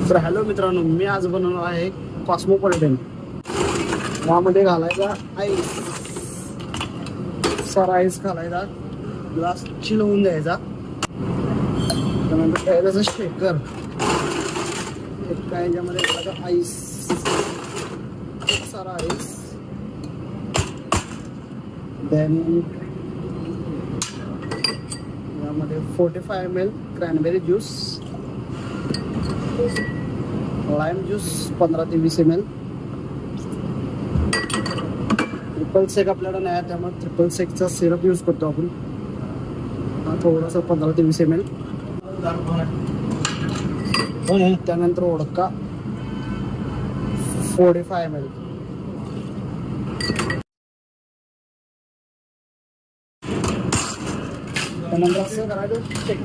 तर हॅलो मित्रांनो, मी आज बनवणार आहे कॉस्मोपॉलिटन. यामध्ये घालायचा आईस, सारा आईस घालायचा, ग्लास चिल होऊन द्यायचा. त्यानंतर त्याचा शेकर याच्यामध्ये घालायचा आईस, सारा आईस. देन यामध्ये 45 ml cranberry juice, lime juice 15 ते 20 ml. ट्रिपल सेक आपल्याला नाही आहे, त्यामुळे ट्रिपल सेकचा सिरप यूज करतो आपण. हा थोडासा 15 ते 20 ml. त्यानंतर ओडका 45 ml. त्यानंतर असं करायचं शेक.